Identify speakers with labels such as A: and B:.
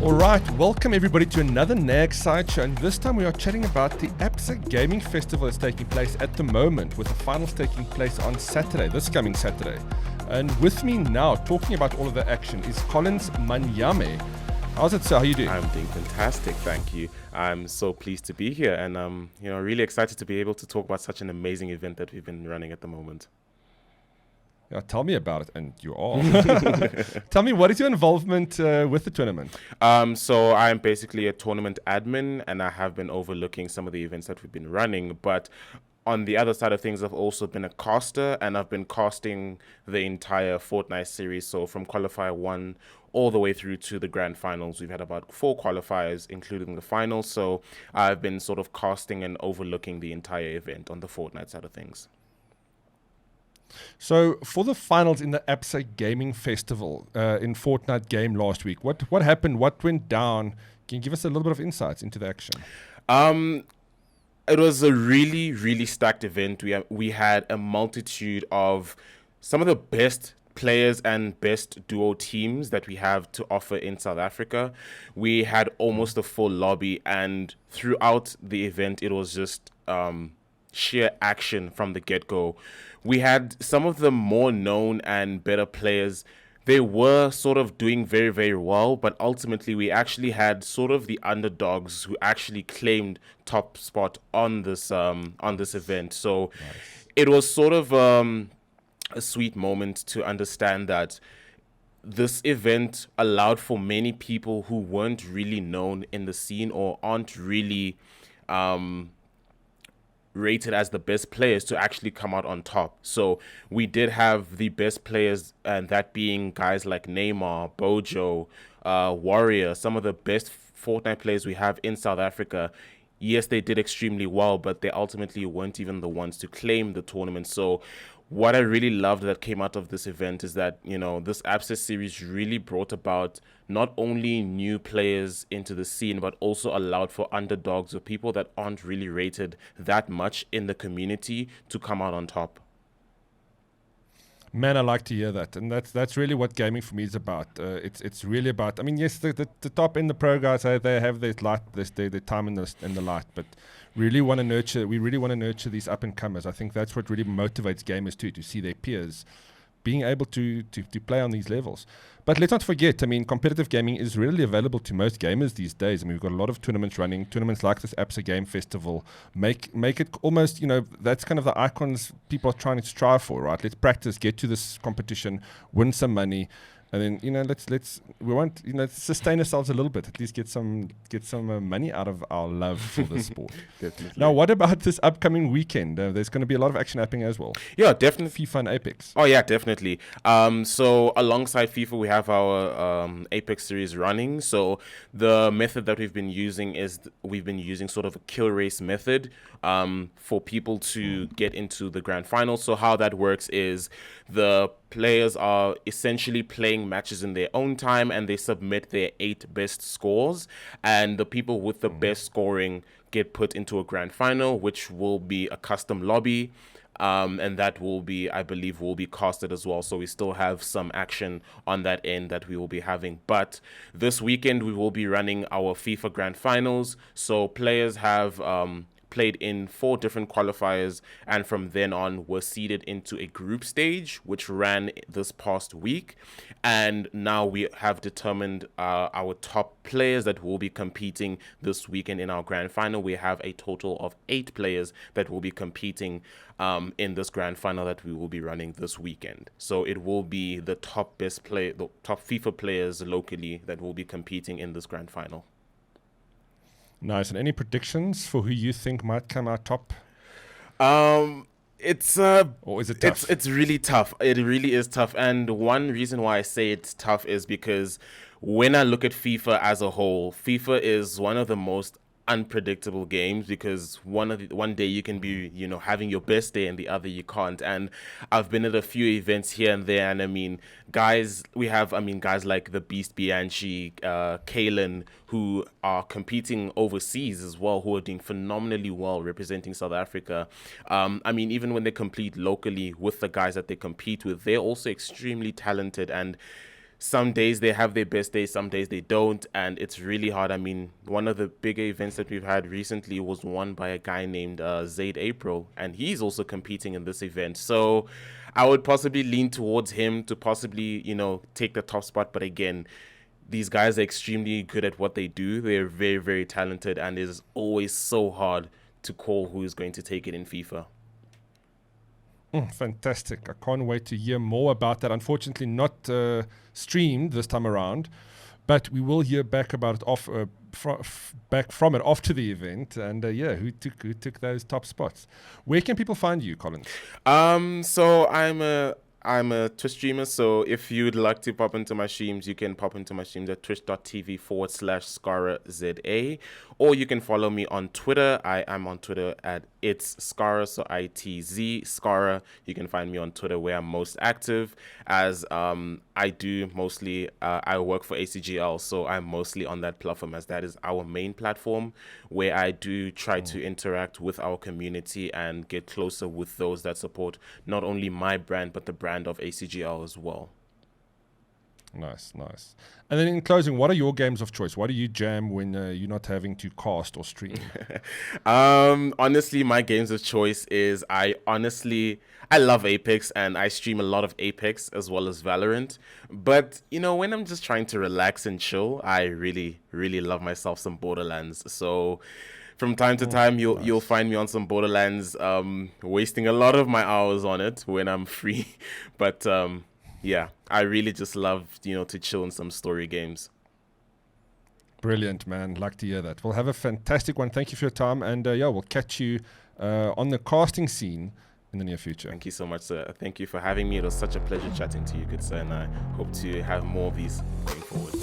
A: All right, welcome everybody to another NAG side show, and this time we are chatting about the Absa Gaming Festival that's taking place at the moment, with the finals taking place on Saturday, this coming Saturday. And with me now, talking about all of the action, is Collins Manyame. How's it, sir? How are you doing?
B: I'm doing fantastic, thank you. I'm so pleased to be here, and I'm really excited to be able to talk about such an amazing event that we've been running at the moment.
A: Yeah, tell me about it, and you are. Tell me, what is your involvement with the tournament?
B: So I'm basically a tournament admin, and I have been overlooking some of the events that we've been running. But on the other side of things, I've also been a caster, and I've been casting the entire Fortnite series. So from qualifier 1 all the way through to the grand finals, we've had about 4 qualifiers, including the finals. So I've been sort of casting and overlooking the entire event on the Fortnite side of things.
A: So for the finals in the Absa Gaming Festival in Fortnite game last week, what happened? What went down? Can you give us a little bit of insights into the action?
B: It was a really, really stacked event. We had a multitude of some of the best players and best duo teams that we have to offer in South Africa. We had almost a full lobby, and throughout the event, it was just sheer action from the get-go. We had some of the more known and better players. They were sort of doing very, very well, but ultimately we actually had sort of the underdogs who actually claimed top spot on this event. So It was sort of a sweet moment to understand that this event allowed for many people who weren't really known in the scene or aren't really rated as the best players to actually come out on top. So we did have the best players, and that being guys like Neymar, Bojo, Warrior, some of the best Fortnite players we have in South Africa. Yes, they did extremely well, but they ultimately weren't even the ones to claim the tournament. So what I really loved that came out of this event is that, this Absa series really brought about not only new players into the scene, but also allowed for underdogs or people that aren't really rated that much in the community to come out on top.
A: Man, I like to hear that, and that's really what gaming for me is about. It's really about. I mean, yes, the top end, the pro guys, they have their light, their time in the light, but we really want to nurture these up and comers. I think that's what really motivates gamers too, to see their peers being able to play on these levels. But let's not forget, I mean, competitive gaming is readily available to most gamers these days. I mean, we've got a lot of tournaments running. Tournaments like this Absa Game Festival make it almost, that's kind of the icons people are trying to strive for, right? Let's practice, get to this competition, win some money, and then let's sustain ourselves a little bit. At least get some money out of our love for the sport.
B: Definitely.
A: Now, what about this upcoming weekend? There's going to be a lot of action happening as well.
B: Yeah, definitely.
A: FIFA and Apex.
B: Oh yeah, definitely. So alongside FIFA, we have our Apex series running. So the method that we've been using is sort of a kill race method for people to get into the grand final. So how that works is the players are essentially playing matches in their own time, and they submit their 8 best scores, and the people with the best scoring get put into a grand final, which will be a custom lobby, and that I believe will be casted as well. So we still have some action on that end that we will be having. But this weekend we will be running our FIFA grand finals, so players have played in 4 different qualifiers, and from then on were seeded into a group stage, which ran this past week. And now we have determined our top players that will be competing this weekend in our grand final. We have a total of 8 players that will be competing in this grand final that we will be running this weekend. So it will be the top FIFA players locally that will be competing in this grand final.
A: Nice. And any predictions for who you think might come out top?
B: It's
A: or is it tough?
B: It's really tough. It really is tough. And one reason why I say it's tough is because when I look at FIFA as a whole, FIFA is one of the most unpredictable games, because one day you can be having your best day and the other you can't. And I've been at a few events here and there, and I mean guys like the Beast Bianchi, Kalen, who are competing overseas as well, who are doing phenomenally well representing South Africa. I mean, even when they compete locally with the guys that they compete with, they're also extremely talented. And some days they have their best days, some days they don't, and it's really hard. I mean, one of the bigger events that we've had recently was won by a guy named Zaid April, and he's also competing in this event. So I would possibly lean towards him to possibly, take the top spot. But again, these guys are extremely good at what they do. They're very, very talented, and it's always so hard to call who is going to take it in FIFA.
A: Fantastic. I can't wait to hear more about that. Unfortunately, not streamed this time around, but we will hear back about it back from it after the event. And who took those top spots? Where can people find you, Colin?
B: So I'm a Twitch streamer, so if you'd like to pop into my streams, you can pop into my streams at twitch.tv/ScaraZA, or you can follow me on Twitter. I am on Twitter at It's Scara, so ITZ Scara. You can find me on Twitter where I'm most active, as I do mostly, I work for ACGL, so I'm mostly on that platform, as that is our main platform where I do try to interact with our community and get closer with those that support not only my brand, but the brand of ACGL as well.
A: Nice. And then in closing, what are your games of choice? What do you jam when you're not having to cast or stream?
B: Honestly, my games of choice is I love Apex, and I stream a lot of Apex as well as Valorant. But, when I'm just trying to relax and chill, I really, really love myself some Borderlands. So from time to time, you'll find me on some Borderlands, wasting a lot of my hours on it when I'm free. But yeah, I really just love, to chill in some story games.
A: Brilliant, man. Like to hear that. We'll have a fantastic one. Thank you for your time. And we'll catch you on the casting scene in the near future.
B: Thank you so much, sir. Thank you for having me. It was such a pleasure chatting to you, good sir. And I hope to have more of these going forward.